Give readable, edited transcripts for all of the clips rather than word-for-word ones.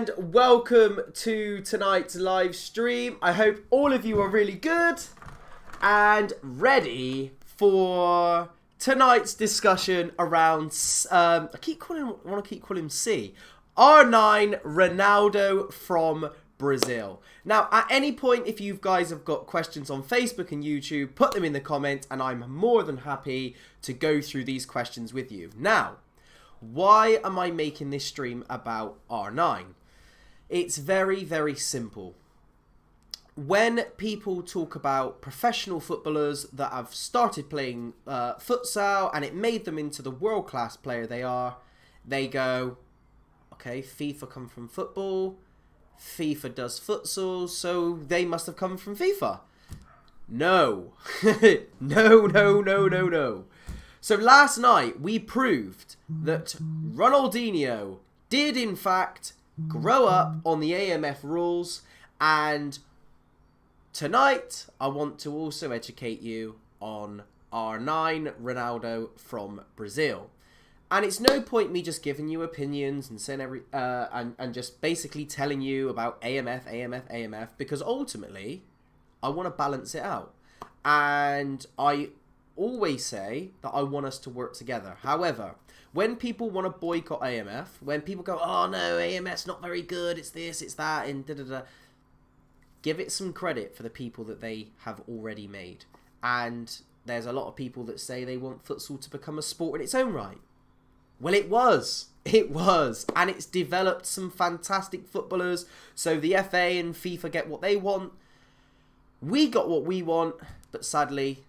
and welcome to tonight's live stream. I hope all of you are really good and ready for tonight's discussion around, I want to keep calling him C, R9 Ronaldo from Brazil. Now, at any point, if you guys have got questions on Facebook and YouTube, put them in the comments and I'm more than happy to go through these questions with you. Now, why am I making this stream about R9? It's very, very simple. When people talk about professional footballers that have started playing futsal and it made them into the world-class player they are, they go, okay, FIFA come from football, FIFA does futsal, so they must have come from FIFA. No. No. So last night we proved that Ronaldinho did in fact grow up on the AMF rules, and tonight I want to also educate you on R9 Ronaldo from Brazil. And it's no point me just giving you opinions and saying and just basically telling you about AMF, because ultimately I want to balance it out. And I always say that I want us to work together. However, when people want to boycott AMF, when people go, oh no, AMF's not very good, it's this, it's that, and da-da-da, give it some credit for the people that they have already made. And there's a lot of people that say they want futsal to become a sport in its own right. Well, it was, and it's developed some fantastic footballers, so the FA and FIFA get what they want, we got what we want, but sadly,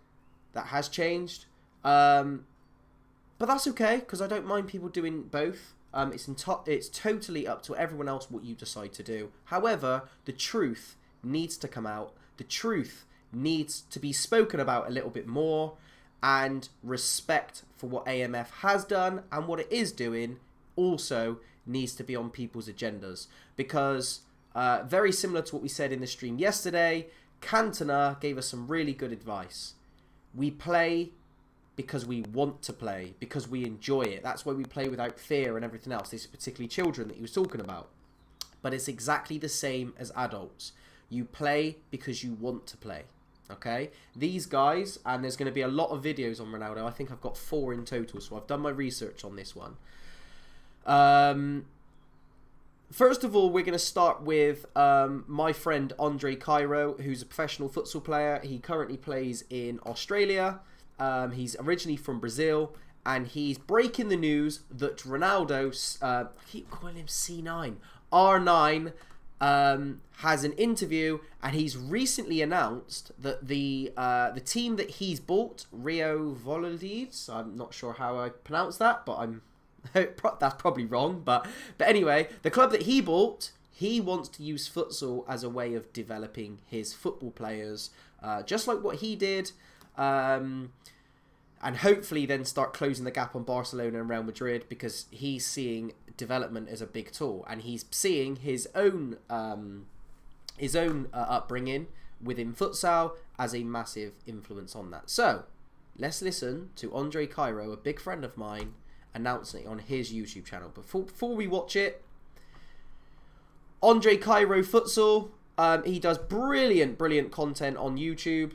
that has changed, but that's okay, because I don't mind people doing both. It's totally up to everyone else what you decide to do. However, the truth needs to come out, the truth needs to be spoken about a little bit more, and respect for what AMF has done and what it is doing also needs to be on people's agendas. Because, very similar to what we said in the stream yesterday, Cantona gave us some really good advice. We play because we want to play, because we enjoy it. That's why we play without fear and everything else. This is particularly children that he was talking about. But it's exactly the same as adults. You play because you want to play. Okay, these guys, and there's going to be a lot of videos on Ronaldo. I think I've got 4 in total, so I've done my research on this one. First of all, we're going to start with my friend Andre Cairo, who's a professional futsal player. He currently plays in Australia. He's originally from Brazil, and he's breaking the news that Ronaldo, I keep calling him C9, R9, has an interview, and he's recently announced that the team that he's bought, Rio Volodides, I'm not sure how I pronounce that, but that's probably wrong, but anyway, the club that he bought, he wants to use futsal as a way of developing his football players, just like what he did, and hopefully then start closing the gap on Barcelona and Real Madrid, because he's seeing development as a big tool, and he's seeing his own upbringing within futsal as a massive influence on that. So let's listen to Andre Cairo, a big friend of mine, announcing it on his YouTube channel. But before we watch it, Andre Cairo Futsal, he does brilliant content on YouTube.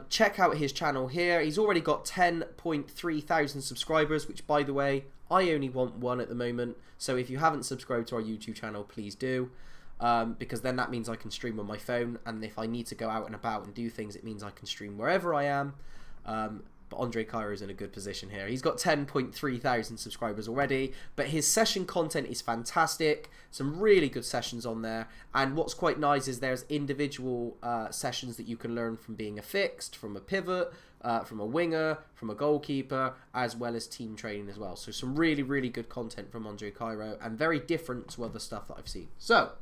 Check out his channel here. He's already got 10.3 thousand subscribers, which, by the way, I only want 1 at the moment. So if you haven't subscribed to our YouTube channel, please do, because then that means I can stream on my phone, and if I need to go out and about and do things, it means I can stream wherever I am. But Andre Cairo is in a good position here. He's got 10.3 thousand subscribers already, but his session content is fantastic. Some really good sessions on there. And what's quite nice is there's individual sessions that you can learn from being a fixed, from a pivot, from a winger, from a goalkeeper, as well as team training as well. So some really good content from Andre Cairo, and very different to other stuff that I've seen. So,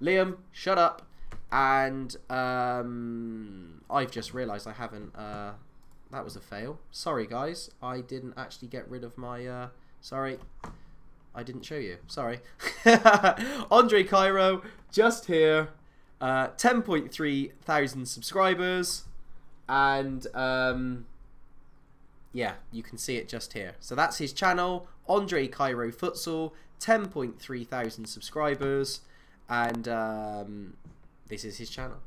Liam, shut up. And I've just realised I haven't... that was a fail. Sorry, guys. I didn't actually get rid of my... sorry. I didn't show you. Sorry. Andre Cairo, just here. 10.3 thousand subscribers. And, yeah, you can see it just here. So that's his channel. Andre Cairo Futsal. 10.3 thousand subscribers. and this is his channel.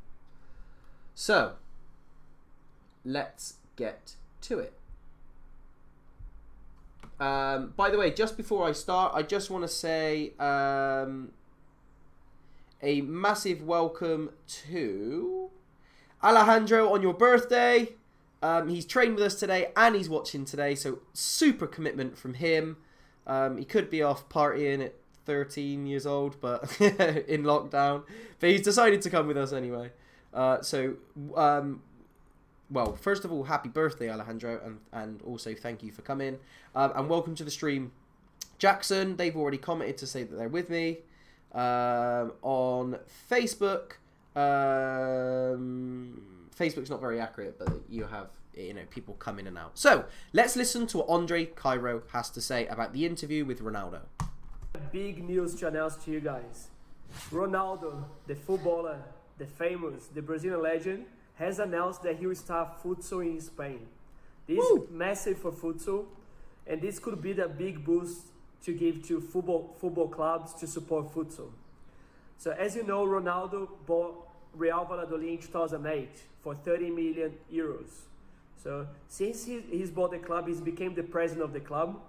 So, let's get to it. By the way, just before I start, I just want to say a massive welcome to Alejandro on your birthday. He's trained with us today and he's watching today, so super commitment from him. He could be off partying at 13 years old, but in lockdown. But he's decided to come with us anyway. Well, first of all, happy birthday, Alejandro, and also thank you for coming. And welcome to the stream, Jackson. They've already commented to say that they're with me. On Facebook, Facebook's not very accurate, but you have, people come in and out. So, let's listen to what Andre Cairo has to say about the interview with Ronaldo. Big news to announce to you guys. Ronaldo, the footballer, the famous, the Brazilian legend, has announced that he will start futsal in Spain. This is massive for futsal, and this could be the big boost to give to football clubs to support futsal. So as you know, Ronaldo bought Real Valladolid in 2008 for 30 million euros. So since he's bought the club, he's became the president of the club.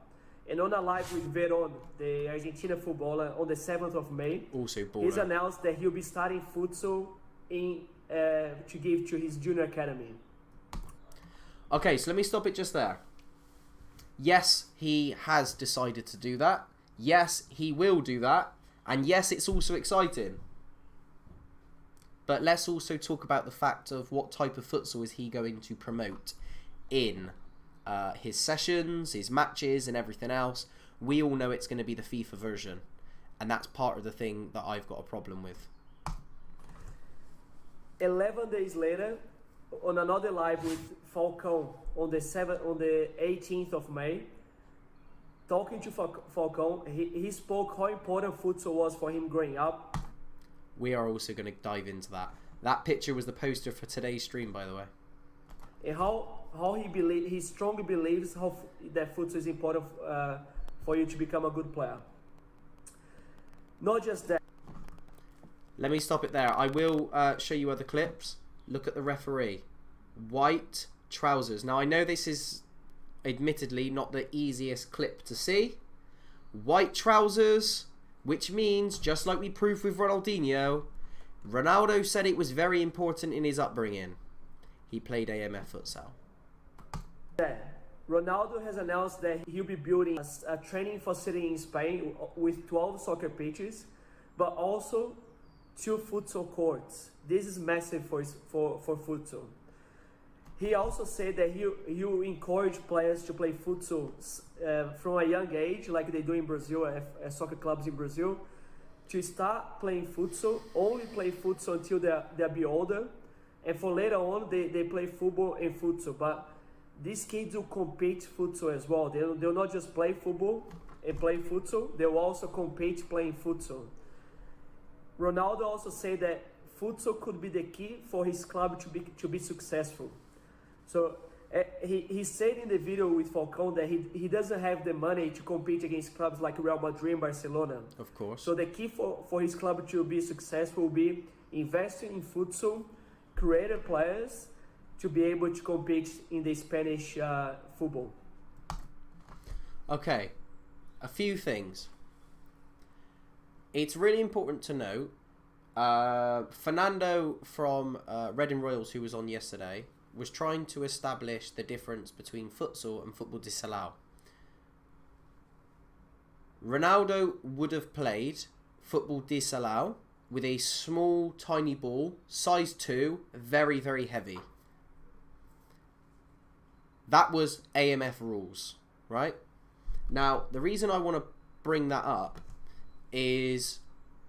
And on a live with Verón, the Argentina footballer, on the 7th of May, also he's announced that he'll be starting futsal to give to his junior academy. Okay, so let me stop it just there. Yes, he has decided to do that. Yes, he will do that. And yes, it's also exciting. But let's also talk about the fact of what type of futsal is he going to promote in his sessions, his matches and everything else. We all know it's going to be the FIFA version. And that's part of the thing that I've got a problem with. 11 days later, on another live with Falcão on the 18th of May, talking to Falcão, he spoke how important futsal was for him growing up. We are also going to dive into that. That picture was the poster for today's stream, by the way. And how he strongly believes that futsal is important for you to become a good player. Not just that. Let me stop it there. I will show you other clips. Look at the referee. White trousers. Now, I know this is admittedly not the easiest clip to see. White trousers, which means, just like we proved with Ronaldinho, Ronaldo said it was very important in his upbringing. He played AMF Futsal. Ronaldo has announced that he'll be building a training facility in Spain with 12 soccer pitches, but also 2 futsal courts. This is massive for futsal. He also said that he will encourage players to play futsal from a young age, like they do in Brazil, soccer clubs in Brazil, to start playing futsal, only play futsal until they'll be older, and for later on they play football and futsal. But these kids will compete futsal as well. They'll not just play football and play futsal, they'll also compete playing futsal. Ronaldo also said that futsal could be the key for his club to be successful. So he said in the video with Falcão that he doesn't have the money to compete against clubs like Real Madrid and Barcelona. Of course. So the key for his club to be successful will be investing in futsal, creative players to be able to compete in the Spanish football. Okay, a few things. It's really important to note, Fernando from Reading Royals, who was on yesterday, was trying to establish the difference between futsal and football de salão. Ronaldo would have played football de salão with a small, tiny ball, size 2, very, very heavy. That was AMF rules, right? Now, the reason I want to bring that up is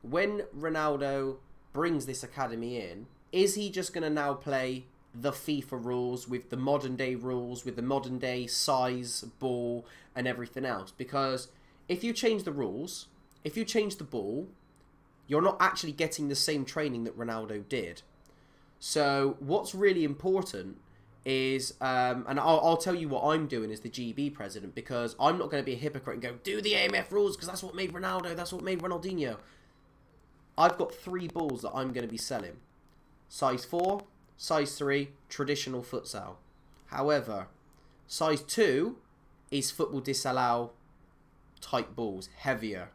when Ronaldo brings this academy in, is he just going to now play the FIFA rules with the modern day rules, with the modern day size, ball, and everything else? Because if you change the rules, if you change the ball, you're not actually getting the same training that Ronaldo did. So what's really important is, and I'll tell you what I'm doing as the GB president, because I'm not going to be a hypocrite and go, do the AMF rules because that's what made Ronaldo, that's what made Ronaldinho. I've got 3 balls that I'm going to be selling. Size 4, size 3, traditional futsal. However, size 2 is football disallow type balls, heavier.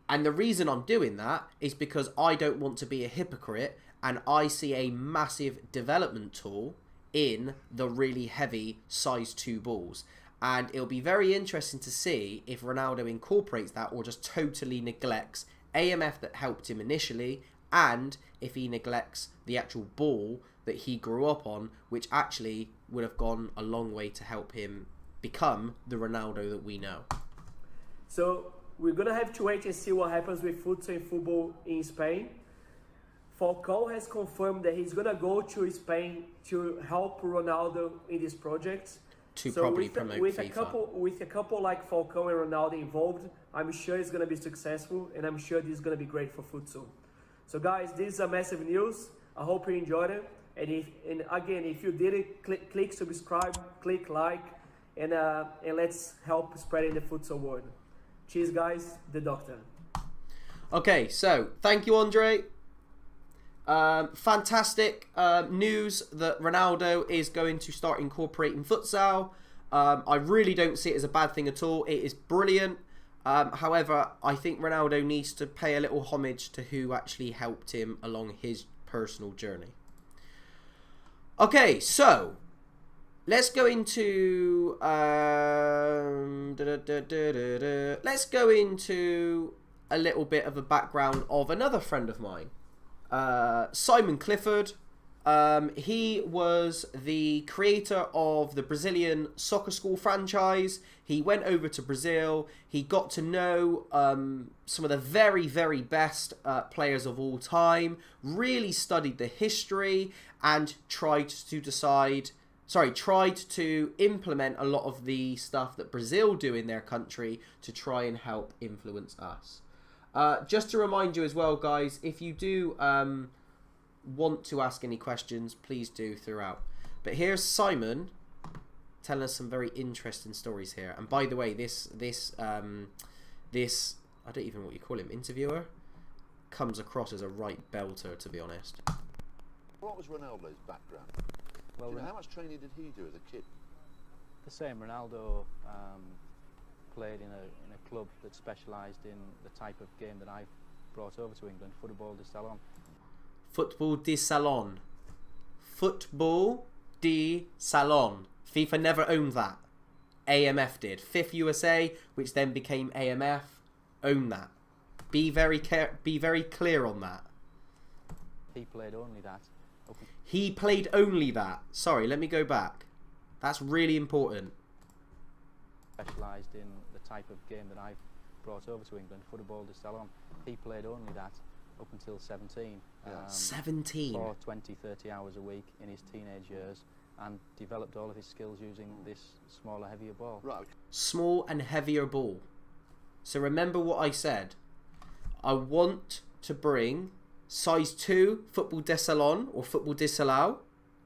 And the reason I'm doing that is because I don't want to be a hypocrite, and I see a massive development tool in the really heavy size 2 balls. And it'll be very interesting to see if Ronaldo incorporates that or just totally neglects AMF that helped him initially, and if he neglects the actual ball that he grew up on, which actually would have gone a long way to help him become the Ronaldo that we know. So we're going to have to wait and see what happens with futsal and football in Spain. Falcao has confirmed that he's going to go to Spain to help Ronaldo in this project. To probably promote FIFA. With a couple like Falcao and Ronaldo involved, I'm sure it's going to be successful, and I'm sure this is going to be great for futsal. So guys, this is a massive news. I hope you enjoyed it. And again, if you did it, click subscribe, click like, and let's help spreading the futsal word. Cheers, guys. The Doctor. Okay, so thank you, Andre. Fantastic news that Ronaldo is going to start incorporating futsal. I really don't see it as a bad thing at all. It is brilliant. However, I think Ronaldo needs to pay a little homage to who actually helped him along his personal journey. Okay, so let's go into let's go into a little bit of a background of another friend of mine, Simon Clifford. He was the creator of the Brazilian soccer school franchise. He went over to Brazil. He got to know some of the very, very best players of all time, really studied the history, and tried to implement a lot of the stuff that Brazil do in their country to try and help influence us. Just to remind you as well, guys, if you do want to ask any questions, please do throughout. But here's Simon telling us some very interesting stories here. And by the way, this I don't even know what you call him, interviewer, comes across as a right belter, to be honest. What was Ronaldo's background? Well, how much training did he do as a kid? The same. Ronaldo played in a club that specialised in the type of game that I've brought over to England, football de salon. Football de salon. Football de salon. FIFA never owned that. AMF did. FIFA USA, which then became AMF, owned that. Be very clear on that. He played only that. He played only that. Sorry, let me go back. That's really important. Specialised in the type of game that I've brought over to England, football de salon. He played only that up until 17. 17? For 20, 30 hours a week in his teenage years, and developed all of his skills using this smaller, heavier ball. Right. Small and heavier ball. So remember what I said. I want to bring size 2 football de salon or football disallow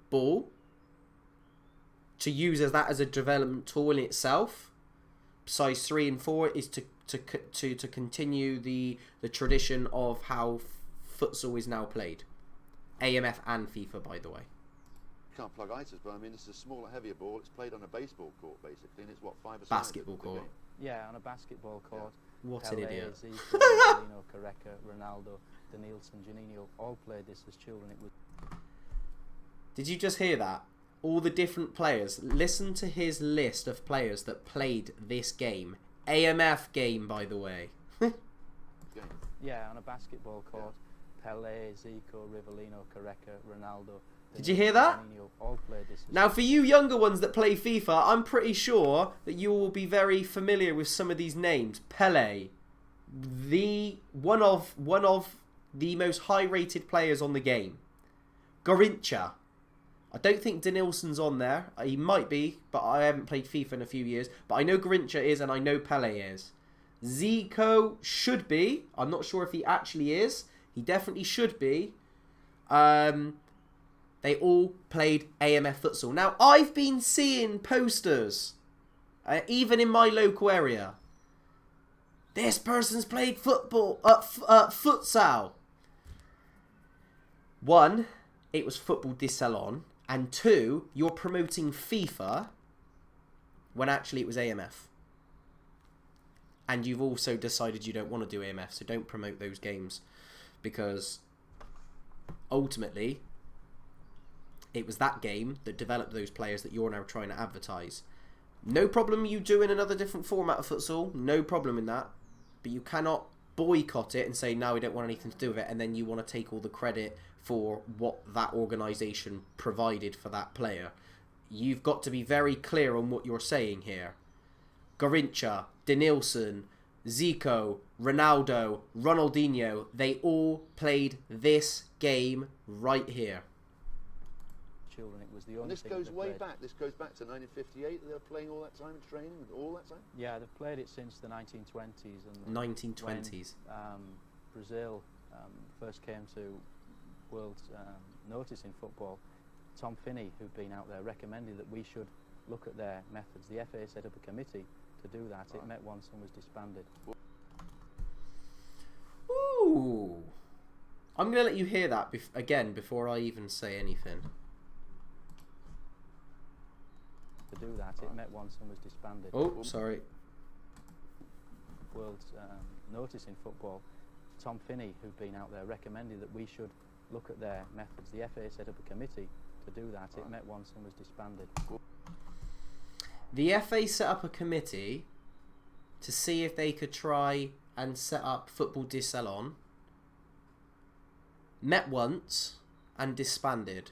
ball to use as a development tool in itself. Size 3 and 4 is to continue the tradition of how futsal is now played. AMF and FIFA, by the way. Can't plug ISIS, but I mean, it's a smaller, heavier ball. It's played on a baseball court, basically, and it's what, 5 or 6? Basketball court. Yeah, on a basketball court. Yeah. What Pele, an idiot. Zico, Ronaldo, Careca, Ronaldo, Denilson, Juninho, all played this as children. It was. Did you just hear that? All the different players. Listen to his list of players that played this game. AMF game, by the way. Yeah, on a basketball court. Yeah. Pele, Zico, Rivellino, Careca, Ronaldo. Did you hear that? All played this. Now, for you younger ones that play FIFA, I'm pretty sure that you will be very familiar with some of these names. Pele, one of the most high-rated players on the game. Garrincha. I don't think Denilson's on there. He might be, but I haven't played FIFA in a few years. But I know Garrincha is, and I know Pele is. Zico should be. I'm not sure if he actually is. He definitely should be. They all played AMF futsal. Now, I've been seeing posters, even in my local area, This person's played football, futsal. One, it was football de salon, and two, you're promoting FIFA when actually it was AMF. And you've also decided you don't want to do AMF, so don't promote those games, because ultimately it was that game that developed those players that you're now trying to advertise. No problem you doing another different format of futsal, no problem in that, but you cannot boycott it and say, no, we don't want anything to do with it, and then you want to take all the credit for what that organisation provided for that player. You've got to be very clear on what you're saying here. Garincha, Denilson, Zico, Ronaldo, Ronaldinho, they all played this game right here. Children, it was the only And this thing goes they way played. back. This goes back to 1958. They were playing all that time and training and all that time. Yeah, they've played it since the 1920s. And 1920s. When, Brazil first came to world notice in football, Tom Finney, who'd been out there, recommended that we should look at their methods. The FA set up a committee to do that. It met once and was disbanded. Ooh. I'm going to let you hear that again before I even say anything. To do that, it met once and was disbanded. Oh, sorry. World notice in football, Tom Finney, who'd been out there, recommended that we should look at their methods. The FA set up a committee to do that. It met once and was disbanded. The FA set up a committee to see if they could try and set up football de salon. Met once and disbanded.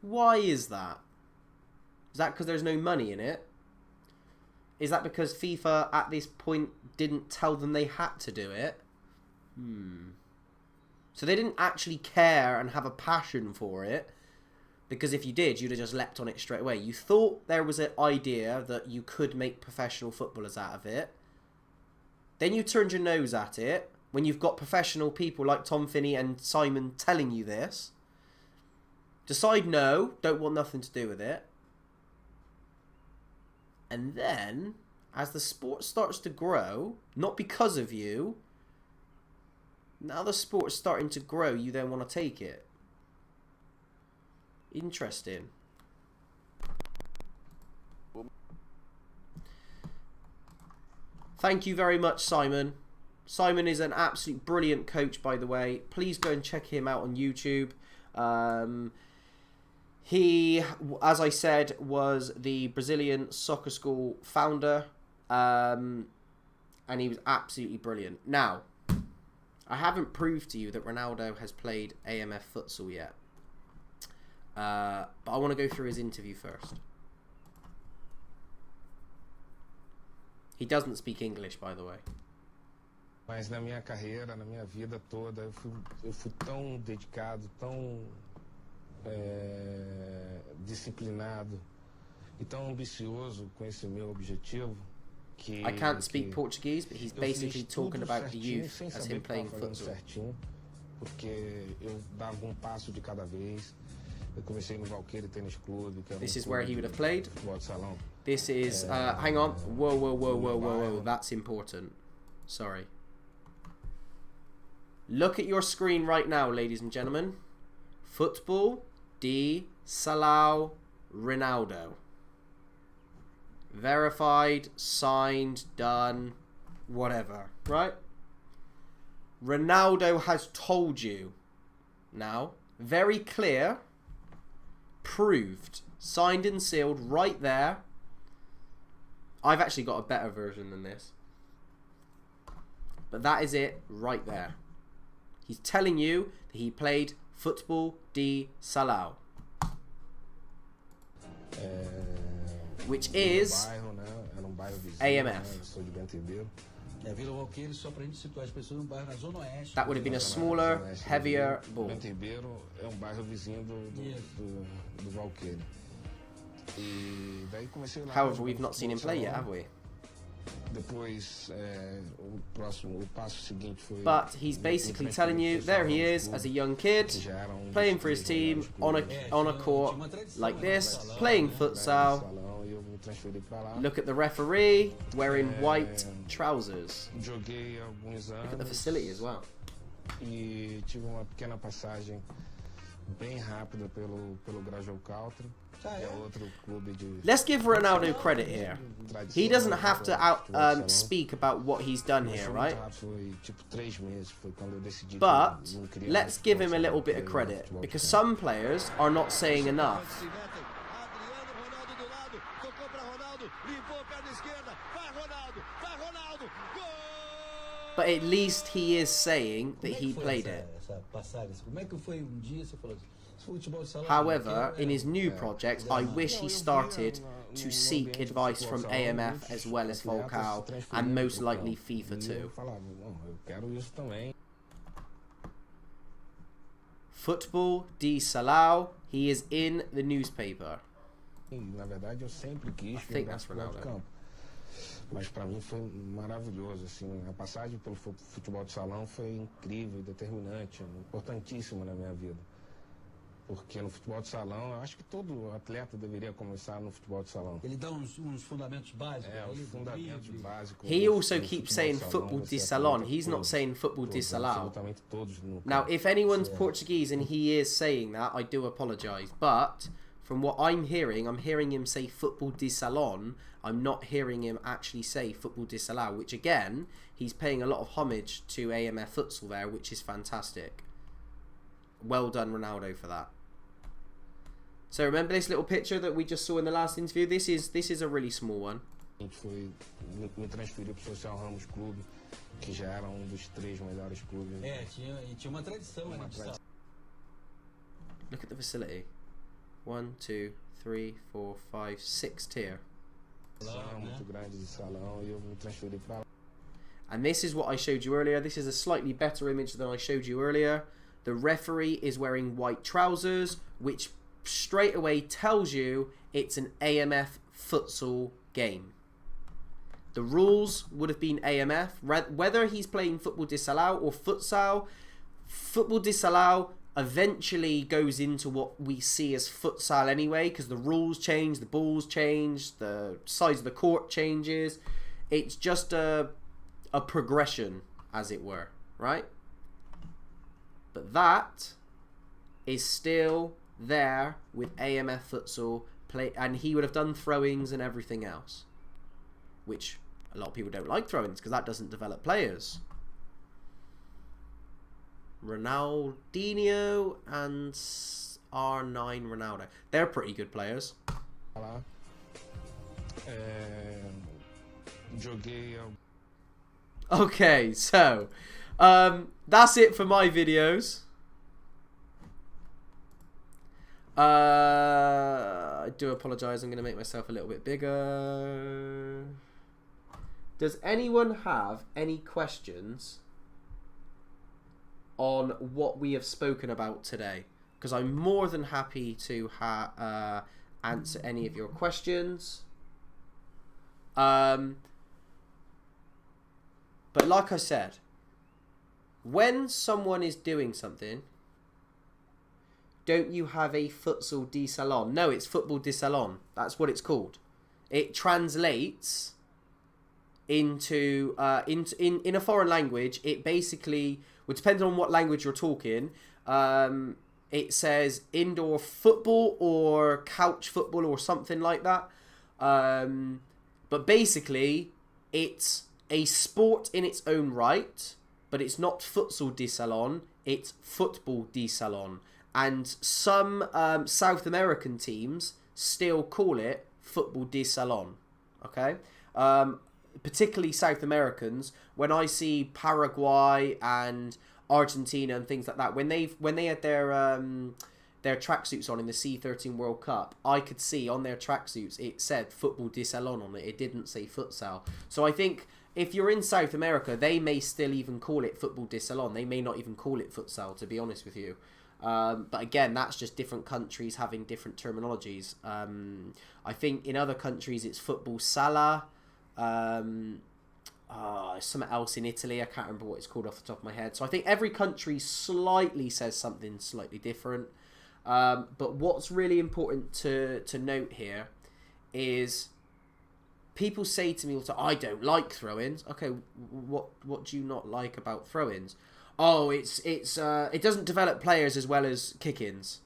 Why is that? Is that because there's no money in it? Is that because FIFA at this point didn't tell them they had to do it? So they didn't actually care and have a passion for it, because if you did, you'd have just leapt on it straight away. You thought there was an idea that you could make professional footballers out of it. Then you turned your nose at it when you've got professional people like Tom Finney and Simon telling you this. Decide no, don't want nothing to do with it. And then, as the sport starts to grow, not because of you, now the sport's starting to grow, you then want to take it. Interesting. Thank you very much, Simon. Simon is an absolute brilliant coach, by the way. Please go and check him out on YouTube. He, as I said, was the Brazilian soccer school founder, and he was absolutely brilliant. Now, I haven't proved to you that Ronaldo has played AMF futsal yet, but I want to go through his interview first. He doesn't speak English, by the way. Mas na minha carreira, na minha vida toda, eu fui tão dedicado, tão disciplinado e tão ambicioso com esse meu objetivo que I can't speak Portuguese, but he's basically talking about the youth as him playing futsal. Certinho, porque eu dava passo de cada vez. Eu comecei no Valqueire Tênis Clube, que era This is where he would have played. futebol de salão. This is hang on. Whoa. That's important. Sorry. Look at your screen right now, ladies and gentlemen. Football de Salão Ronaldo. Verified, signed, done, whatever, right? Ronaldo has told you now, very clear, proved, signed and sealed right there. I've actually got a better version than this, but that is it right there. He's telling you that he played Football de Salão, which is Bairro, né? Era bairro vizinho, AMF. Né? Eu sou de Bento Ribeiro. Vila Valqueire, só pra gente situar as pessoas, bairro na Zona Oeste. That would have been a smaller, heavier ball. Bento Ribeiro é bairro vizinho do Valqueire. E daí comecei lá. However, we've not seen him play yet, have we? Depois, o passo seguinte foi. But he's basically telling you, there he is as a young kid, playing for his team on a court like this, playing futsal. Look at the referee wearing white trousers. Look at the facility as well. E tive uma pequena passagem bem rápida pelo Grajaú Country. Let's give Ronaldo credit here. He doesn't have to speak about what he's done here, right? But let's give him a little bit of credit, because some players are not saying enough. But at least he is saying that he played it. However, in his new project, I wish he started to seek advice from AMF as well as Futsal, and most likely FIFA too. Football de Salau, he is in the newspaper. I think that's Ronaldo. Mas para mim foi maravilhoso, assim, a passagem pelo futebol de salão foi incrível, determinante, importantíssima na minha vida. Porque no futebol de salão, eu acho que todo atleta deveria começar no futebol de salão. Ele dá uns fundamentos básicos. Os fundamentos básicos. He also keeps saying football de salão. He's not saying football de salão. Now, if anyone's Portuguese and he is saying that, I do apologise. But from what I'm hearing him say football de salão. I'm not hearing him actually say football de salão, which again, he's paying a lot of homage to AMF Futsal there, which is fantastic. Well done, Ronaldo, for that. So remember this little picture that we just saw in the last interview? This is a really small one. Foi me transferiu para o Social Ramos Clube, que já era dos 3 melhores clubes. Tinha uma tradição ali de salão. Look at the facility. 1, 2, 3, 4, 5, 6 tier. Muito grande de salão, e eu me transferi para lá. And this is what I showed you earlier. This is a slightly better image than I showed you earlier. The referee is wearing white trousers, which straight away tells you it's an AMF futsal game. The rules would have been AMF. Whether he's playing football de salão or futsal, football de salão eventually goes into what we see as futsal anyway, because the rules change, the balls change, the size of the court changes. It's just a progression, as it were, right? But that is still there with AMF Futsal play, and he would have done throw-ins and everything else, which a lot of people don't like throw-ins because that doesn't develop players. Ronaldinho and R9 Ronaldo, they're pretty good players. Okay, so that's it for my videos. I do apologise, I'm going to make myself a little bit bigger. Does anyone have any questions on what we have spoken about today? Because I'm more than happy to answer any of your questions. But like I said, when someone is doing something, don't you have a futsal de salon? No, it's football de salon. That's what it's called. It translates into in a foreign language. It basically, well, depending on what language you're talking, it says indoor football or couch football or something like that. But basically, it's a sport in its own right, but it's not futsal de salon, it's football de salon. And some South American teams still call it football de salon, okay? Particularly South Americans, when I see Paraguay and Argentina and things like that, when they had their tracksuits on in the C13 World Cup, I could see on their tracksuits it said football de salon on it. It didn't say futsal. So I think if you're in South America, they may still even call it football de salon. They may not even call it futsal, to be honest with you. But again, that's just different countries having different terminologies. I think in other countries it's football sala. Something else in Italy. I can't remember what it's called off the top of my head. So I think every country slightly says something slightly different. But what's really important to note here is people say to me all the time, I don't like throw-ins. Okay, what do you not like about throw-ins? Oh, it doesn't develop players as well as kick-ins.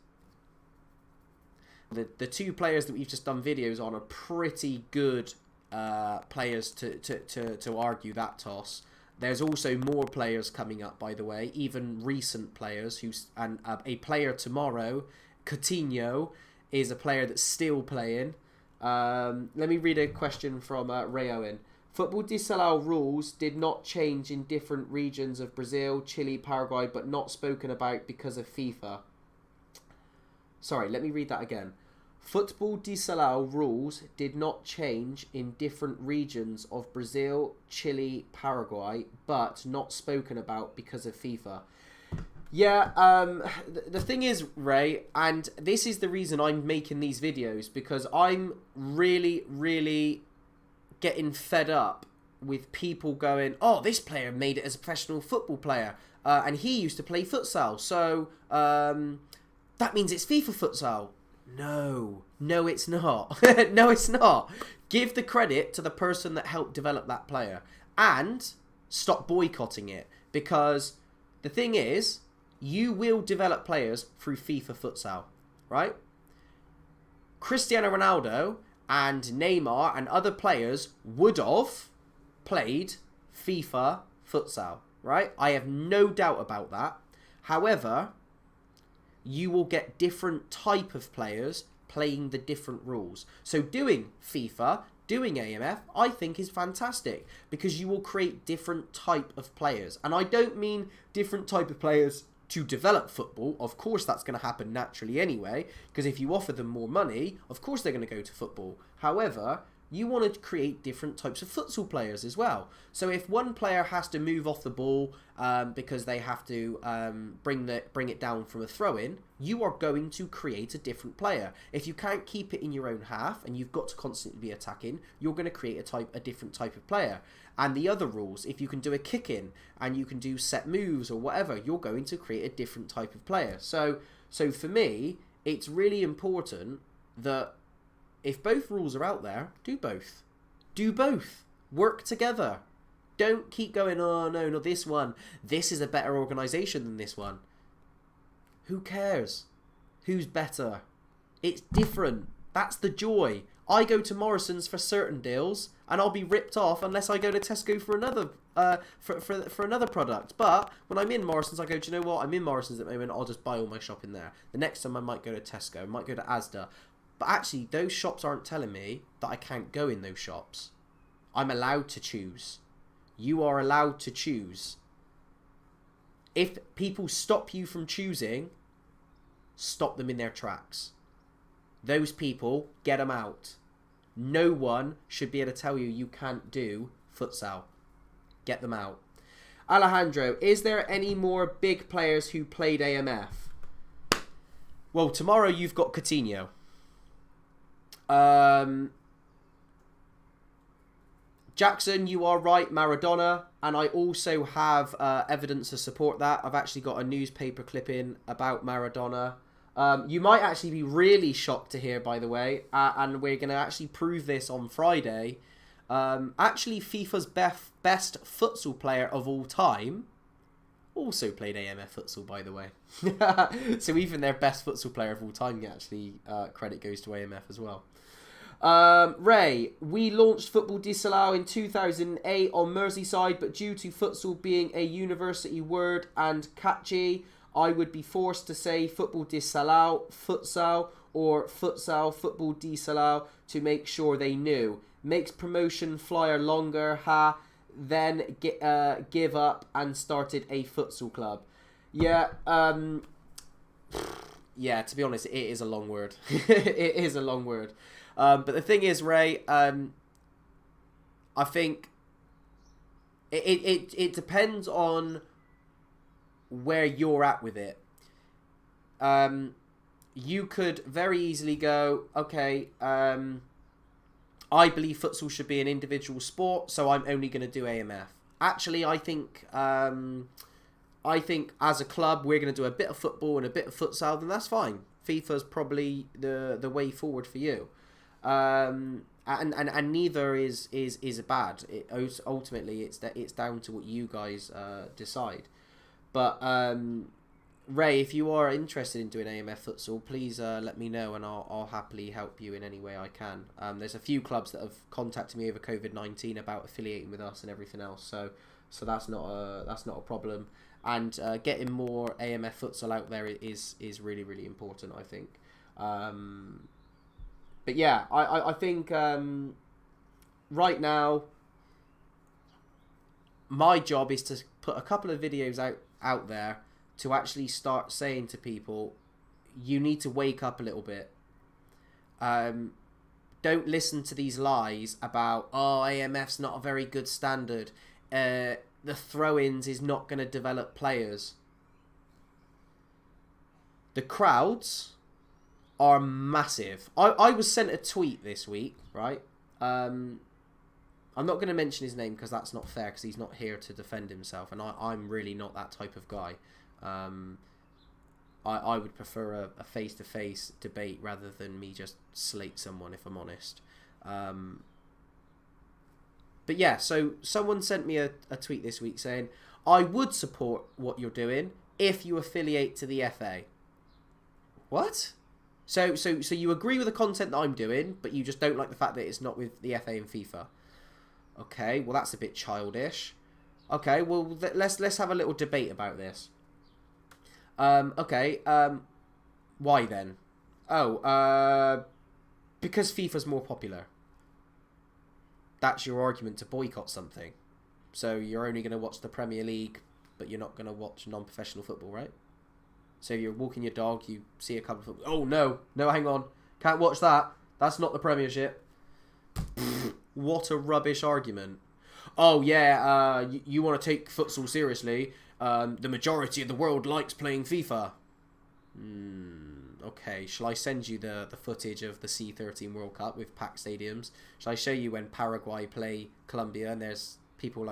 The two players that we've just done videos on are pretty good players to argue that toss. There's also more players coming up, by the way, even recent players and a player tomorrow, Coutinho, is a player that's still playing. Let me read a question from Ray Owen. Football disallowed rules did not change in different regions of Brazil, Chile, Paraguay, but not spoken about because of FIFA. Sorry, let me read that again. Football disallowed rules did not change in different regions of Brazil, Chile, Paraguay, but not spoken about because of FIFA. Yeah, the thing is, Ray, and this is the reason I'm making these videos, because I'm really, really getting fed up with people going, oh, this player made it as a professional football player, and he used to play futsal, so that means it's FIFA futsal. No, it's not. No, it's not. Give the credit to the person that helped develop that player and stop boycotting it, because the thing is, you will develop players through FIFA futsal, right? Cristiano Ronaldo and Neymar and other players would have played FIFA futsal, right? I have no doubt about that. However, you will get different type of players playing the different rules. So doing FIFA, doing AMF, I think is fantastic, because you will create different type of players. And I don't mean different type of players to develop football. Of course that's going to happen naturally anyway, because if you offer them more money, of course they're going to go to football. However, you want to create different types of futsal players as well. So if one player has to move off the ball because they have to bring it down from a throw-in, you are going to create a different player. If you can't keep it in your own half and you've got to constantly be attacking, you're going to create a different type of player. And the other rules, if you can do a kick-in and you can do set moves or whatever, you're going to create a different type of player. So for me, it's really important that if both rules are out there, do both. Do both. Work together. Don't keep going, oh no, not this one. This is a better organisation than this one. Who cares? Who's better? It's different. That's the joy. I go to Morrison's for certain deals, and I'll be ripped off unless I go to Tesco for another for another product. But when I'm in Morrison's, I go, do you know what? I'm in Morrison's at the moment. I'll just buy all my shopping there. The next time I might go to Tesco. I might go to Asda. But actually, those shops aren't telling me that I can't go in those shops. I'm allowed to choose. You are allowed to choose. If people stop you from choosing, stop them in their tracks. Those people, get them out. No one should be able to tell you you can't do futsal. Get them out. Alejandro, is there any more big players who played AMF? Well, tomorrow you've got Coutinho. Jackson, you are right, Maradona, and I also have evidence to support that. I've actually got a newspaper clipping about Maradona. You might actually be really shocked to hear, by the way, and we're going to actually prove this on Friday. Actually, FIFA's best futsal player of all time also played AMF futsal, by the way. So even their best futsal player of all time, actually, credit goes to AMF as well. Ray, we launched Football Disallow in 2008 on Merseyside, but due to futsal being a university word and catchy, I would be forced to say Football Disallow, futsal, or futsal, Football Disallow to make sure they knew. Makes promotion flyer longer, ha. Then give up and started a futsal club. Yeah, yeah, to be honest, it is a long word. It is a long word. But the thing is, Ray, I think it depends on where you're at with it. You could very easily go, okay, I believe futsal should be an individual sport, so I'm only going to do AMF. Actually, I think as a club we're going to do a bit of football and a bit of futsal, then that's fine. FIFA's probably the way forward for you. And neither is bad. Ultimately, it's down to what you guys decide. But Ray, if you are interested in doing AMF futsal, please let me know, and I'll happily help you in any way I can. There's a few clubs that have contacted me over COVID-19 about affiliating with us and everything else, so that's not a problem. And getting more AMF futsal out there is really, really important, I think. But yeah, I think right now my job is to put a couple of videos out there to actually start saying to people, you need to wake up a little bit. Don't listen to these lies about, oh, AMF's not a very good standard. The throw-ins is not going to develop players. The crowds are massive. I was sent a tweet this week, right? I'm not going to mention his name because that's not fair, because he's not here to defend himself, and I'm really not that type of guy. I would prefer a face-to-face debate rather than me just slate someone, if I'm honest. But yeah, so someone sent me a tweet this week saying, I would support what you're doing if you affiliate to the FA. What? So you agree with the content that I'm doing, but you just don't like the fact that it's not with the FA and FIFA. Okay, well that's a bit childish. Okay, well let's have a little debate about this. Okay, why then? Oh, because FIFA's more popular. That's your argument to boycott something. So you're only going to watch the Premier League, but you're not going to watch non-professional football, right? So you're walking your dog, you see a couple of football. Oh, no, hang on. Can't watch that. That's not the Premiership. What a rubbish argument. Oh, yeah, you want to take futsal seriously. The majority of the world likes playing FIFA. Okay, shall I send you the footage of the C13 World Cup with packed stadiums? Shall I show you when Paraguay play Colombia and there's people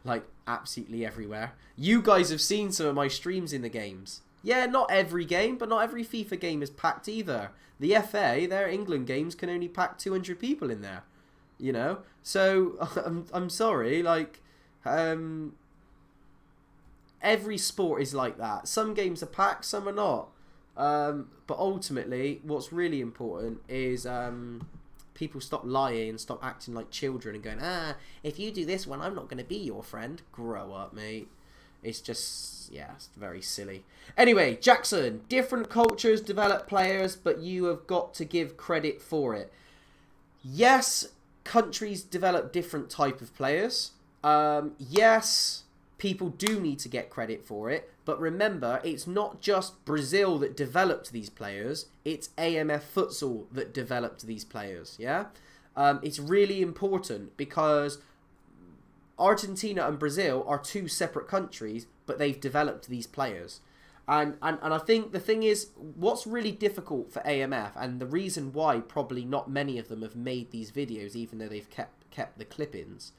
like absolutely everywhere? You guys have seen some of my streams in the games. Yeah, not every game, but not every FIFA game is packed either. The FA, their England games can only pack 200 people in there. You know? So, I'm sorry, like, every sport is like that. Some games are packed, some are not. But ultimately, what's really important is people stop lying and stop acting like children and going, if you do this one, I'm not going to be your friend. Grow up, mate. It's just, yeah, it's very silly. Anyway, Jackson, different cultures develop players, but you have got to give credit for it. Yes, countries develop different type of players. Yes, people do need to get credit for it. But remember, it's not just Brazil that developed these players. It's AMF Futsal that developed these players, yeah? It's really important because Argentina and Brazil are two separate countries, but they've developed these players. And I think the thing is, what's really difficult for AMF, and the reason why probably not many of them have made these videos, even though they've kept the clip-ins,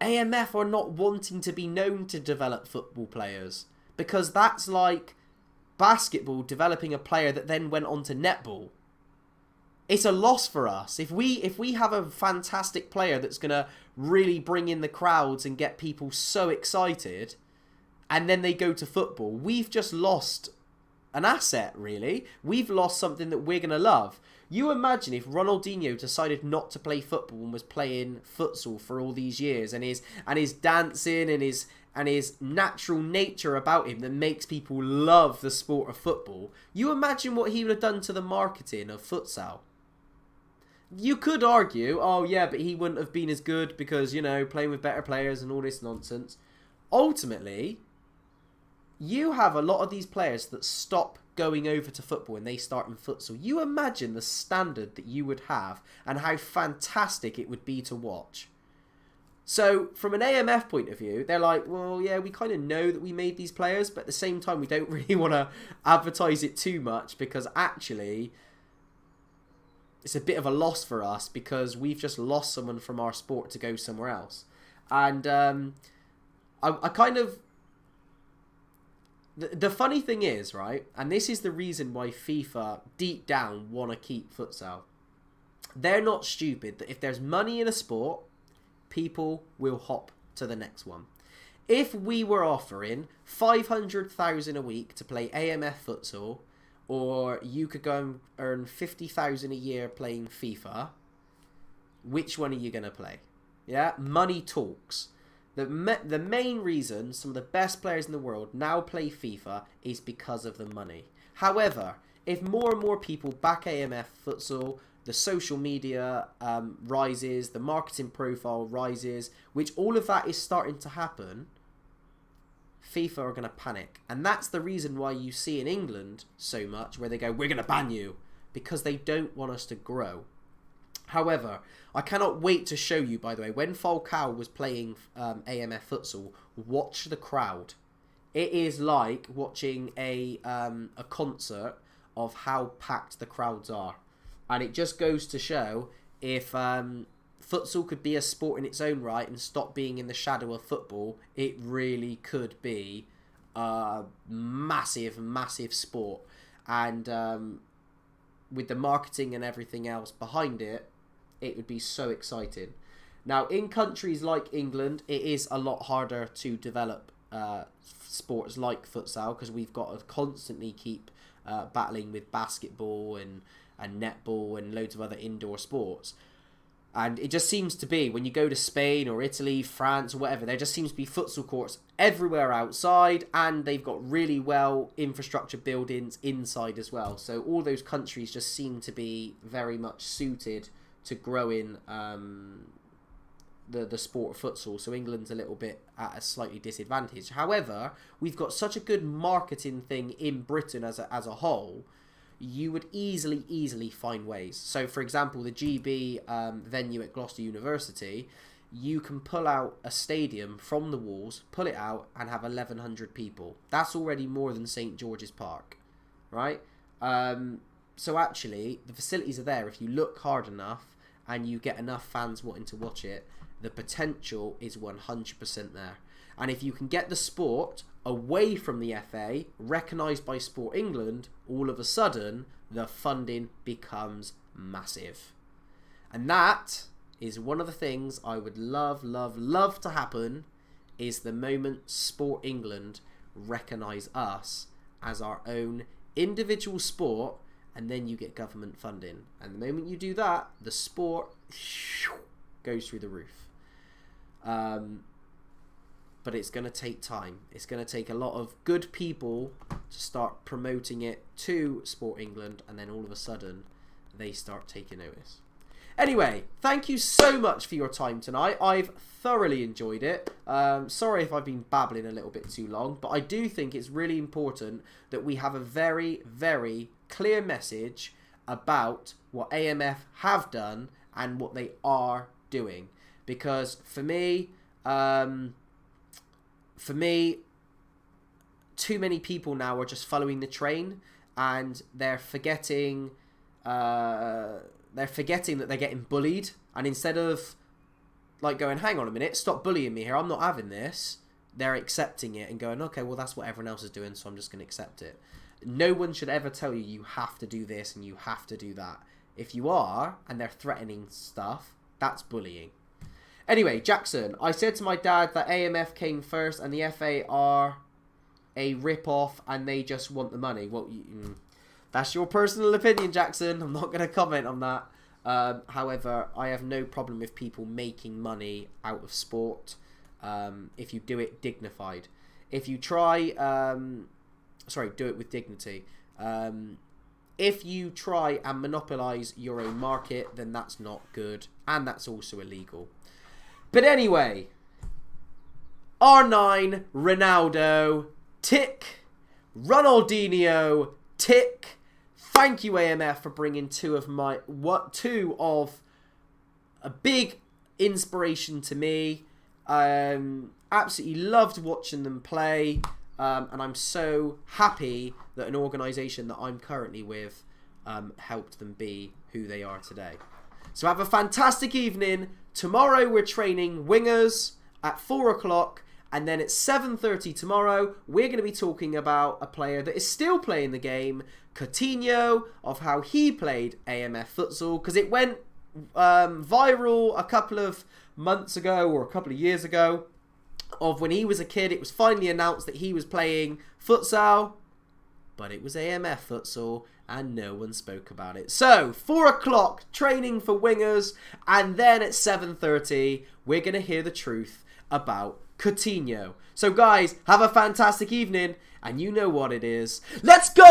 AMF are not wanting to be known to develop football players. Because that's like basketball developing a player that then went on to netball. It's a loss for us. If we have a fantastic player that's going to really bring in the crowds and get people so excited, and then they go to football, we've just lost an asset, really. We've lost something that we're going to love. You imagine if Ronaldinho decided not to play football and was playing futsal for all these years, and his dancing and his natural nature about him that makes people love the sport of football. You imagine what he would have done to the marketing of futsal. You could argue, oh yeah, but he wouldn't have been as good because, you know, playing with better players and all this nonsense. Ultimately, you have a lot of these players that stop going over to football and they start in futsal. You imagine the standard that you would have and how fantastic it would be to watch. So, from an AMF point of view, they're like, well, yeah, we kind of know that we made these players, but at the same time, we don't really want to advertise it too much because actually, it's a bit of a loss for us because we've just lost someone from our sport to go somewhere else. And I kind of... The funny thing is, right, and this is the reason why FIFA deep down want to keep futsal. They're not stupid that if there's money in a sport, people will hop to the next one. If we were offering 500,000 a week to play AMF futsal, or you could go and earn 50,000 a year playing FIFA, which one are you going to play? Yeah, money talks. The main reason some of the best players in the world now play FIFA is because of the money. However, if more and more people back AMF futsal, the social media rises, the marketing profile rises, which all of that is starting to happen, FIFA are going to panic. And that's the reason why you see in England so much where they go, we're going to ban you, because they don't want us to grow. However, I cannot wait to show you, by the way, when Falcao was playing AMF futsal, watch the crowd. It is like watching a concert of how packed the crowds are. And it just goes to show if futsal could be a sport in its own right and stop being in the shadow of football, it really could be a massive, massive sport. And with the marketing and everything else behind it, it would be so exciting. Now, in countries like England, it is a lot harder to develop sports like futsal because we've got to constantly keep battling with basketball and netball and loads of other indoor sports. And it just seems to be, when you go to Spain or Italy, France or whatever, there just seems to be futsal courts everywhere outside, and they've got really well infrastructure buildings inside as well. So all those countries just seem to be very much suited to growing the sport of futsal. So England's a little bit at a slightly disadvantage. However, we've got such a good marketing thing in Britain as a whole. You would easily find ways. So, for example, the GB venue at Gloucester University, you can pull out a stadium from the walls, pull it out, and have 1,100 people. That's already more than St. George's Park, right? So actually, the facilities are there. If you look hard enough and you get enough fans wanting to watch it, the potential is 100% there. And if you can get the sport away from the FA, recognised by Sport England, all of a sudden, the funding becomes massive. And that is one of the things I would love to happen, is the moment Sport England recognise us as our own individual sport, and then you get government funding. And the moment you do that, the sport goes through the roof. But it's going to take time. It's going to take a lot of good people to start promoting it to Sport England, and then all of a sudden they start taking notice. Anyway, thank you so much for your time tonight. I've thoroughly enjoyed it. Sorry if I've been babbling a little bit too long, but I do think it's really important that we have a very, very clear message about what AMF have done and what they are doing. Because for me, too many people now are just following the train, and they're forgetting that they're getting bullied. And instead of like going, hang on a minute, stop bullying me here, I'm not having this, they're accepting it and going, okay, well, that's what everyone else is doing, so I'm just going to accept it. No one should ever tell you you have to do this and you have to do that. If you are, and they're threatening stuff, that's bullying. Anyway, Jackson, I said to my dad that AMF came first and the FA are a rip-off and they just want the money. Well, that's your personal opinion, Jackson. I'm not going to comment on that. However, I have no problem with people making money out of sport if you do it dignified. If you try... do it with dignity. If you try and monopolise your own market, then that's not good. And that's also illegal. But anyway, R9, Ronaldo, tick. Ronaldinho, tick. Thank you, AMF, for bringing two of a big inspiration to me. Absolutely loved watching them play. And I'm so happy that an organisation that I'm currently with helped them be who they are today. So have a fantastic evening. Tomorrow we're training wingers at 4 o'clock. And then at 7:30 tomorrow, we're going to be talking about a player that is still playing the game, Coutinho, of how he played AMF futsal. Because it went viral a couple of months ago or a couple of years ago of when he was a kid. It was finally announced that he was playing futsal. But it was AMF futsal and no one spoke about it. So, 4 o'clock, training for wingers. And then at 7:30, we're going to hear the truth about Coutinho. So guys, have a fantastic evening, and you know what it is. Let's go!